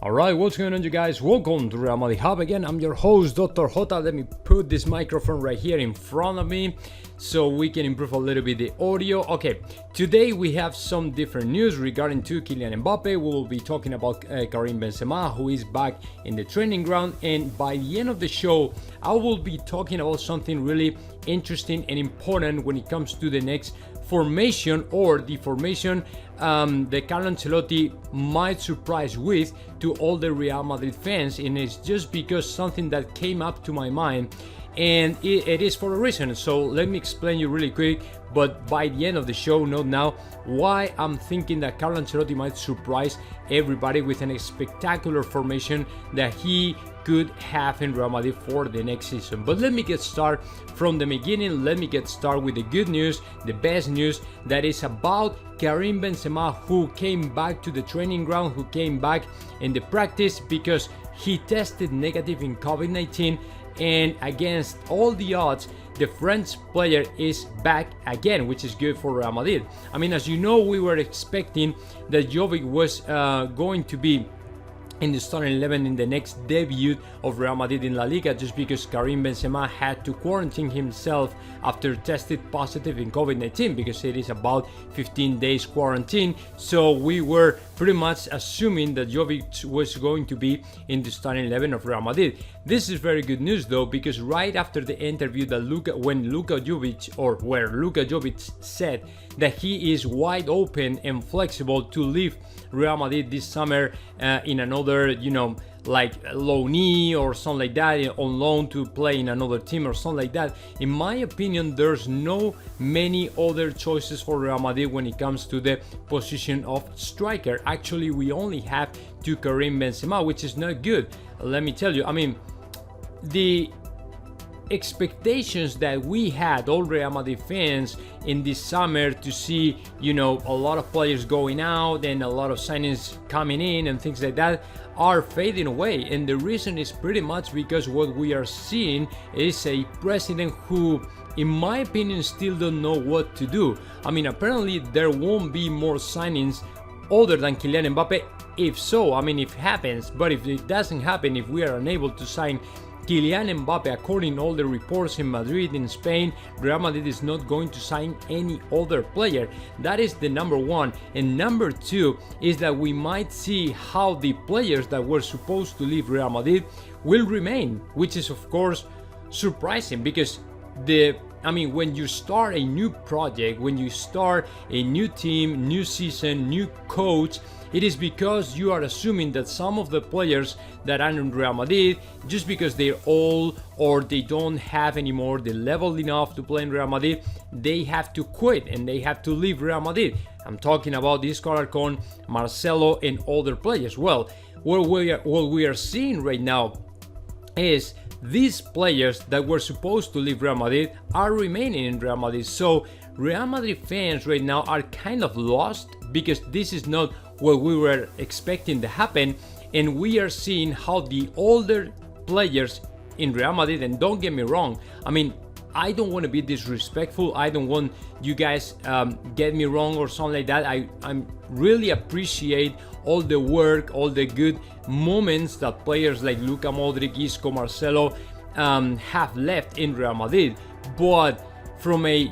Alright, what's going on, you guys? Welcome to Real Madrid Hub again. I'm your host, Dr. Jota. Let me put this microphone right here in front of me so we can improve a little bit the audio. Okay, today we have some different news regarding to Kylian Mbappe. We will be talking about Karim Benzema, who is back in the training ground. And by the end of the show, I will be talking about something really interesting and important when it comes to the next formation, or the formation that Carlo Ancelotti might surprise with to all the Real Madrid fans. And it's just because something that came up to my mind, and it is for a reason. So let me explain you really quick, but by the end of the show, not now, why I'm thinking that Carlo Ancelotti might surprise everybody with a spectacular formation that he could have in Real Madrid for the next season. But let me get started from the beginning. Let me get started with the good news, the best news, that is about Karim Benzema, who came back to the training ground, who came back in the practice because he tested negative in COVID-19, and against all the odds, the French player is back again, which is good for Real Madrid. I mean, as you know, we were expecting that Jovic was going to be in the starting 11 in the next debut of Real Madrid in La Liga, just because Karim Benzema had to quarantine himself after tested positive in COVID-19, because it is about 15 days quarantine. So we were pretty much assuming that Jovic was going to be in the starting 11 of Real Madrid. This is very good news though, because right after the interview that Luka Jovic said that he is wide open and flexible to leave Real Madrid this summer in another, like loanee or something like that, on loan to play in another team or something like that. In my opinion, there's no many other choices for Real Madrid when it comes to the position of striker. Actually, we only have to Karim Benzema, which is not good. Let me tell you, I mean, the expectations that we had, all Real Madrid fans, in this summer to see, a lot of players going out and a lot of signings coming in and things like that, are fading away. And the reason is pretty much because what we are seeing is a president who, in my opinion, still don't know what to do. I mean, apparently there won't be more signings other than Kylian Mbappe. If so, I mean, if it happens, but if it doesn't happen, if we are unable to sign Kylian Mbappe, according to all the reports in Madrid, in Spain, Real Madrid is not going to sign any other player. That is the number one. And number two is that we might see how the players that were supposed to leave Real Madrid will remain, which is of course surprising, because when you start a new project, when you start a new team, new season, new coach, it is because you are assuming that some of the players that are in Real Madrid, just because they're old or they don't have anymore the level enough to play in Real Madrid, they have to quit and they have to leave Real Madrid. I'm talking about this Alarcón, Marcelo, and other players. Well, what we are seeing right now is these players that were supposed to leave Real Madrid are remaining in Real Madrid. So Real Madrid fans right now are kind of lost, because this is not what we were expecting to happen. And we are seeing how the older players in Real Madrid, and don't get me wrong, I mean, I don't want to be disrespectful, I don't want you guys get me wrong or something like that. I really appreciate all the work, all the good moments that players like Luka Modric, Isco, Marcelo have left in Real Madrid. But from a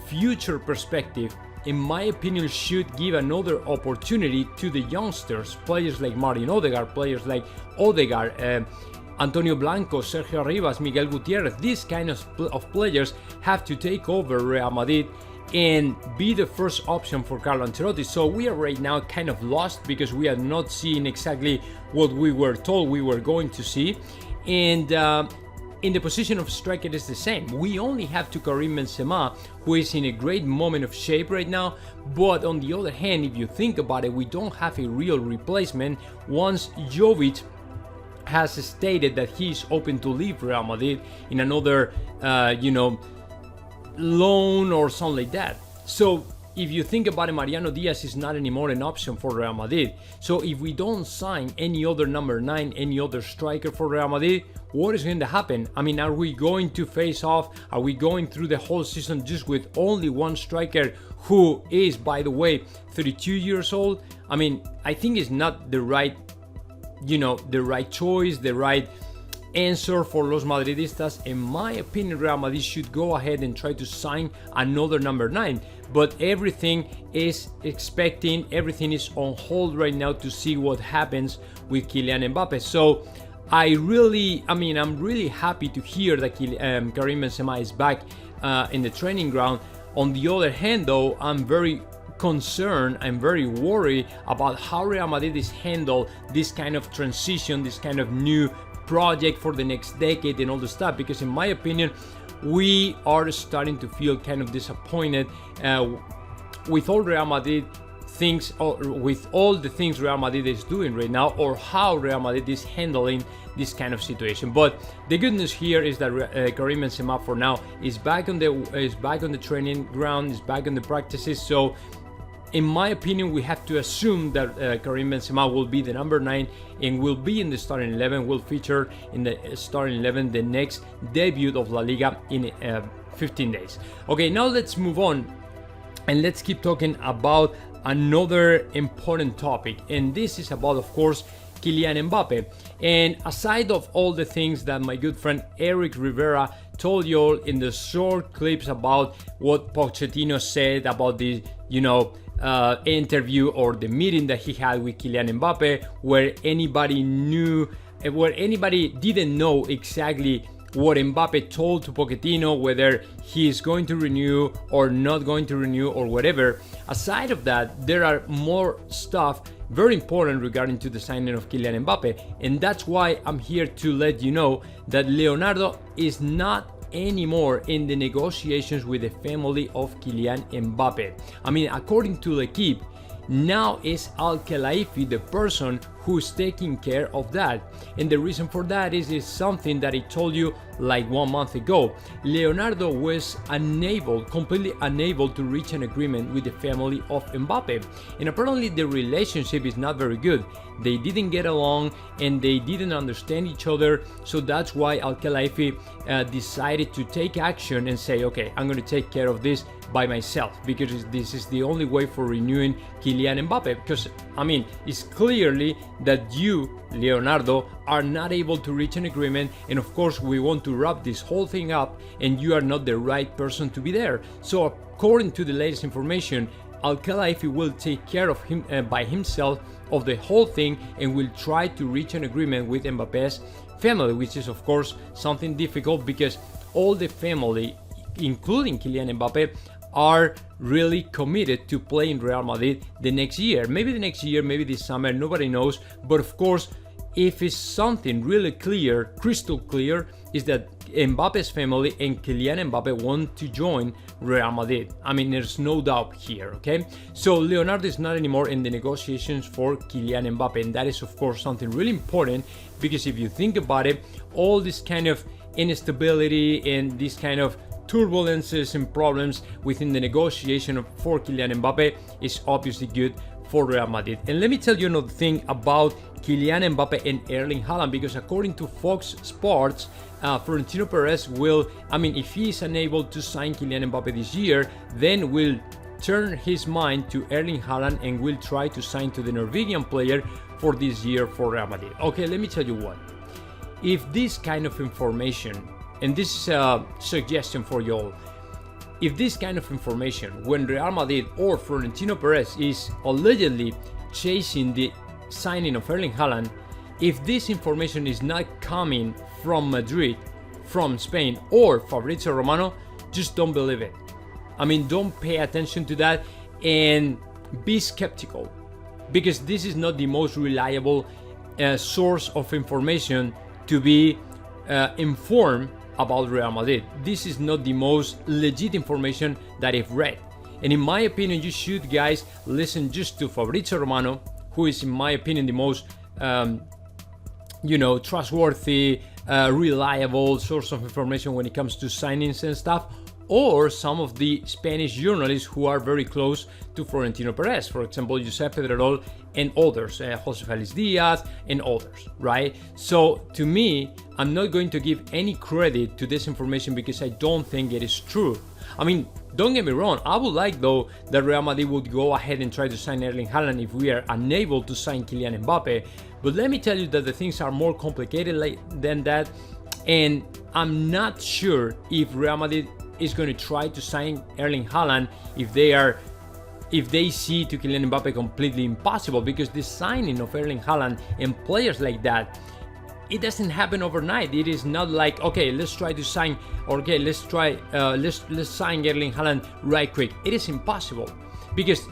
future perspective, in my opinion, should give another opportunity to the youngsters, players like Martin Odegaard, players like Antonio Blanco, Sergio Arribas, Miguel Gutierrez. These kind of players have to take over Real Madrid and be the first option for Carlo Ancelotti. So we are right now kind of lost, because we are not seeing exactly what we were told we were going to see. And in the position of striker, it is the same. We only have to Karim Benzema, who is in a great moment of shape right now. But on the other hand, if you think about it, we don't have a real replacement once Jovic has stated that he's open to leave Real Madrid in another, loan or something like that. So if you think about it, Mariano Diaz is not anymore an option for Real Madrid. So if we don't sign any other number 9, any other striker for Real Madrid, what is going to happen? I mean, are we going to face off? Are we going through the whole season just with only one striker who is, by the way, 32 years old? I mean, I think it's not the right the right choice, the right answer for Los Madridistas. In my opinion, Real Madrid should go ahead and try to sign another number 9. But everything is on hold right now to see what happens with Kylian Mbappe. So I'm really happy to hear that Karim Benzema is back in the training ground. On the other hand, though, I'm very concerned, I'm very worried about how Real Madrid is handle this kind of transition, this kind of new project for the next decade and all the stuff, because in my opinion we are starting to feel kind of disappointed with all Real Madrid things, or with all the things Real Madrid is doing right now, or how Real Madrid is handling this kind of situation. But the good news here is that Karim Benzema for now is back on the training ground, is back on the practices. So in my opinion, we have to assume that Karim Benzema will be the number 9 and will be in the starting 11, will feature in the starting 11 the next debut of La Liga in 15 days. Okay, now let's move on and let's keep talking about another important topic. And this is about, of course, Kylian Mbappe. And aside of all the things that my good friend Eric Rivera told you all in the short clips about what Pochettino said about the, interview or the meeting that he had with Kylian Mbappe, where anybody didn't know exactly what Mbappe told to Pochettino, whether he is going to renew or not going to renew or whatever. Aside of that, there are more stuff very important regarding to the signing of Kylian Mbappe, and that's why I'm here to let you know that Leonardo is not anymore in the negotiations with the family of Kylian Mbappe. According to L'Equipe, now is Al Khelaifi the person who's taking care of that. And the reason for that is something that I told you like 1 month ago. Leonardo was completely unable to reach an agreement with the family of Mbappe. And apparently the relationship is not very good. They didn't get along and they didn't understand each other. So that's why Al Khelaifi decided to take action and say, okay, I'm going to take care of this by myself, because this is the only way for renewing Kylian Mbappe. Because it's clearly that you, Leonardo, are not able to reach an agreement, and of course we want to wrap this whole thing up, and you are not the right person to be there. So according to the latest information, Al Khelaifi will take care of him by himself of the whole thing, and will try to reach an agreement with Mbappe's family, which is of course something difficult, because all the family, including Kylian Mbappe, are really committed to play in Real Madrid the next year. Maybe the next year, maybe this summer, nobody knows. But of course, if it's something really clear, crystal clear, is that Mbappe's family and Kylian Mbappe want to join Real Madrid. There's no doubt here, okay? So Leonardo is not anymore in the negotiations for Kylian Mbappe, and that is of course something really important, because if you think about it, all this kind of instability and this kind of turbulences and problems within the negotiation for Kylian Mbappe is obviously good for Real Madrid. And let me tell you another thing about Kylian Mbappe and Erling Haaland, because according to Fox Sports, Florentino Perez will, if he is unable to sign Kylian Mbappe this year, then will turn his mind to Erling Haaland and will try to sign to the Norwegian player for this year for Real Madrid. Okay, let me tell you what. If this kind of information, and this is a suggestion for you all, if this kind of information, when Real Madrid or Florentino Perez is allegedly chasing the signing of Erling Haaland, if this information is not coming from Madrid, from Spain, or Fabrizio Romano, just don't believe it. Don't pay attention to that and be skeptical, because this is not the most reliable source of information to be informed about Real Madrid. This is not the most legit information that I've read. And in my opinion, you should, guys, listen just to Fabrizio Romano, who is, in my opinion, the most trustworthy, reliable source of information when it comes to signings and stuff, or some of the Spanish journalists who are very close to Florentino Perez, for example, Josep Pedrerol and others, Jose Felix Diaz and others, right? So to me, I'm not going to give any credit to this information because I don't think it is true. I mean, don't get me wrong, I would like though that Real Madrid would go ahead and try to sign Erling Haaland if we are unable to sign Kylian Mbappe. But let me tell you that the things are more complicated than that, and I'm not sure if Real Madrid is going to try to sign Erling Haaland if they see to Kylian Mbappe completely impossible, because the signing of Erling Haaland and players like that, it doesn't happen overnight. It is not like, okay, let's try to sign, or okay, let's sign Erling Haaland right quick. It is impossible, because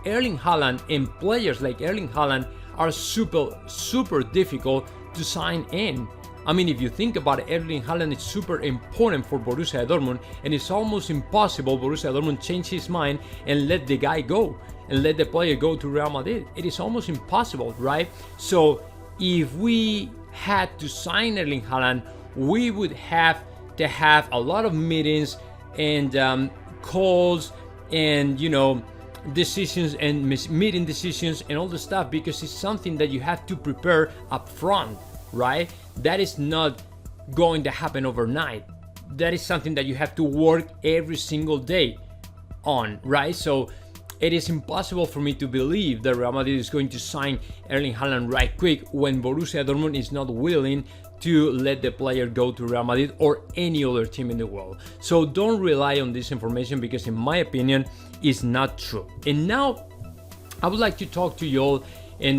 Erling Haaland and players like Erling Haaland are super difficult to sign in. I mean, if you think about it, Erling Haaland is super important for Borussia Dortmund, and it's almost impossible Borussia Dortmund change his mind and let the guy go and let the player go to Real Madrid. It is almost impossible, right? So if we had to sign Erling Haaland, we would have to have a lot of meetings and calls and, you know, decisions and meeting decisions and all the stuff, because it's something that you have to prepare up front, right? That is not going to happen overnight. That is something that you have to work every single day on, right? So it is impossible for me to believe that Real Madrid is going to sign Erling Haaland right quick when Borussia Dortmund is not willing to let the player go to Real Madrid or any other team in the world. So don't rely on this information, because in my opinion, it's not true. And now I would like to talk to you all in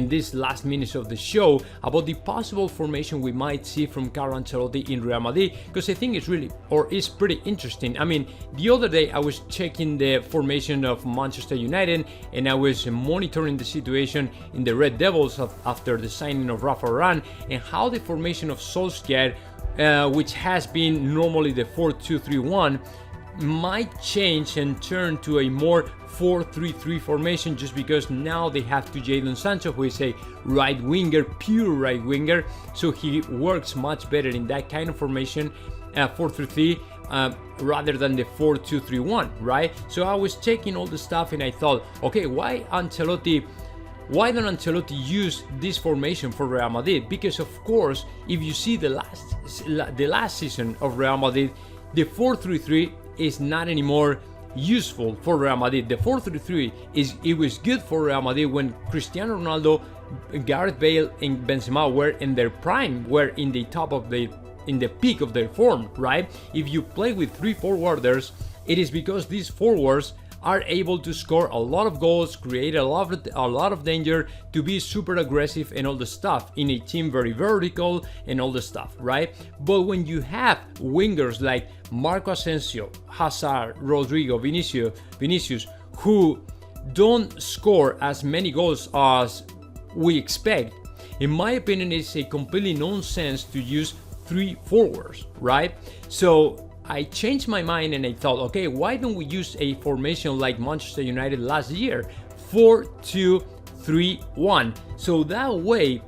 this last minutes of the show about the possible formation we might see from Carlo Ancelotti in Real Madrid, because I think it's pretty interesting. I mean, the other day I was checking the formation of Manchester United, and I was monitoring the situation in the Red Devils after the signing of Rafa Varane, and how the formation of Solskjaer, which has been normally the 4-2-3-1, might change and turn to a more 4-3-3 formation, just because now they have to Jadon Sancho, who is a right winger, pure right winger, so he works much better in that kind of formation, 4-3-3, rather than the 4-2-3-1, right? So I was checking all the stuff and I thought, okay, why don't Ancelotti use this formation for Real Madrid? Because of course, if you see the last season of Real Madrid, the 4-3-3 is not anymore useful for Real Madrid. The 4-3-3 was good for Real Madrid when Cristiano Ronaldo, Gareth Bale and Benzema were in their prime, were in the peak of their form, right? If you play with 3 forwarders, it is because these forwards are able to score a lot of goals, create a lot of danger, to be super aggressive and all the stuff in a team very vertical and all the stuff, right? But when you have wingers like Marco Asensio, Hazard, Rodrigo, Vinicius, who don't score as many goals as we expect, in my opinion, it's a completely nonsense to use 3 forwards, right? So I changed my mind and I thought, okay, why don't we use a formation like Manchester United last year, 4-2-3-1? So that way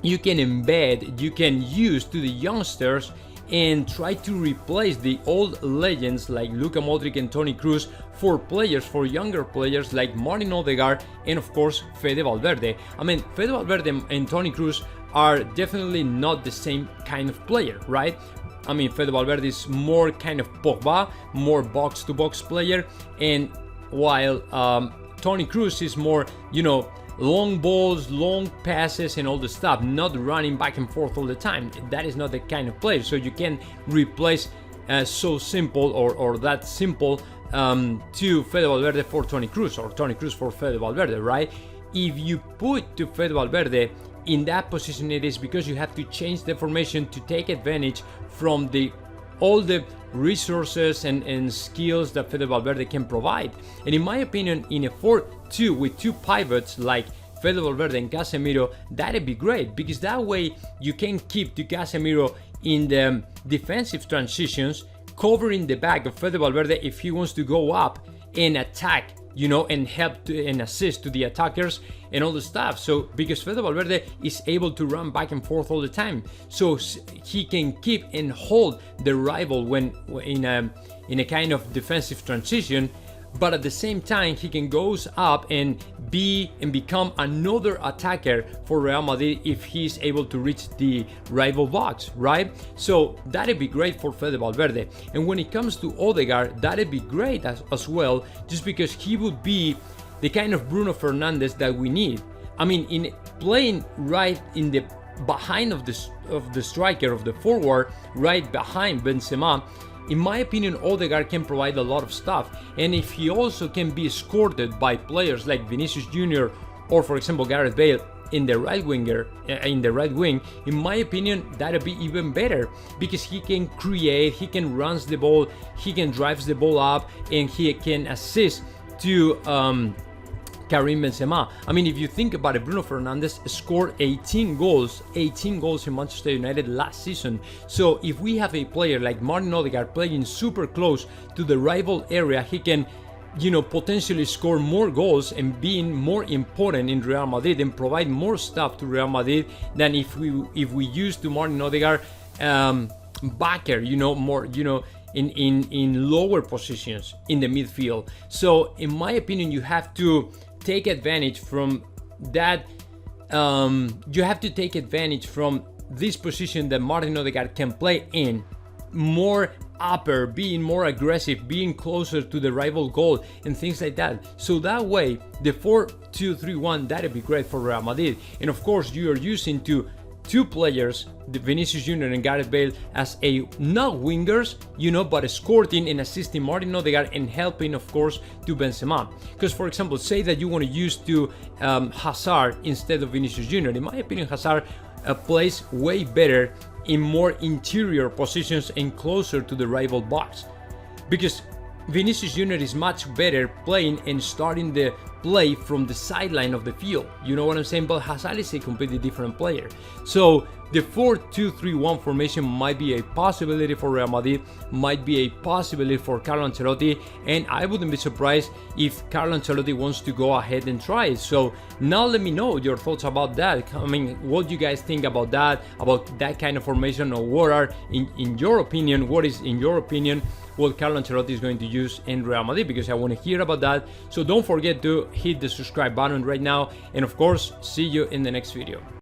you can use to the youngsters and try to replace the old legends like Luka Modric and Toni Kroos for younger players like Martin Odegaard and of course Fede Valverde. I mean, Fede Valverde and Toni Kroos are definitely not the same kind of player, right? I mean, Fede Valverde is more kind of Pogba, more box-to-box player, and while Toni Kroos is more, you know, long balls, long passes and all the stuff, not running back and forth all the time. That is not the kind of player. So you can replace so simple or that simple to Fede Valverde for Toni Kroos, or Toni Kroos for Fede Valverde, right? If you put to Fede Valverde in that position, it is because you have to change the formation to take advantage from all the resources and skills that Fede Valverde can provide. And in my opinion, in a 4-2 with 2 pivots like Fede Valverde and Casemiro, that'd be great, because that way you can keep the Casemiro in the defensive transitions, covering the back of Fede Valverde if he wants to go up and attack, you know, and help and assist to the attackers and all the stuff. So because Fede Valverde is able to run back and forth all the time, so he can keep and hold the rival when in a kind of defensive transition, but at the same time he can goes up and become another attacker for Real Madrid if he's able to reach the rival box, right? So that'd be great for Fede Valverde. And when it comes to Odegaard, that'd be great as well, just because he would be the kind of Bruno Fernandes that we need. I mean, in playing right in the behind of the striker, of the forward, right behind Benzema, in my opinion, Odegaard can provide a lot of stuff. And if he also can be escorted by players like Vinicius Jr. or, for example, Gareth Bale in the right wing, in my opinion, that'd be even better, because he can create, he can runs the ball, he can drives the ball up, and he can assist to Karim Benzema. I mean, if you think about it, Bruno Fernandes scored 18 goals in Manchester United last season. So if we have a player like Martin Odegaard playing super close to the rival area, he can, potentially score more goals and being more important in Real Madrid and provide more stuff to Real Madrid than if we used to Martin Odegaard backer, more, in lower positions in the midfield. So in my opinion, you have to take advantage from that. You have to take advantage from this position that Martin Odegaard can play in, more upper, being more aggressive, being closer to the rival goal and things like that. So that way, the 4-2-3-1, that'd be great for Real Madrid. And of course, you are using two players, the Vinicius Jr. and Gareth Bale, as not wingers, but escorting and assisting Martin Odegaard and helping, of course, to Benzema. Because, for example, say that you want to use Hazard instead of Vinicius Jr. In my opinion, Hazard plays way better in more interior positions and closer to the rival box, because Vinicius Jr. is much better playing and starting the play from the sideline of the field. You know what I'm saying? But Hazard is a completely different player. So the 4-2-3-1 formation might be a possibility for Real Madrid, might be a possibility for Carlo Ancelotti, and I wouldn't be surprised if Carlo Ancelotti wants to go ahead and try it. So now let me know your thoughts about that. I mean, what do you guys think about that kind of formation, or what are, in your opinion, what is in your opinion what Carlo Ancelotti is going to use in Real Madrid, because I want to hear about that. So don't forget to hit the subscribe button right now, and of course, see you in the next video.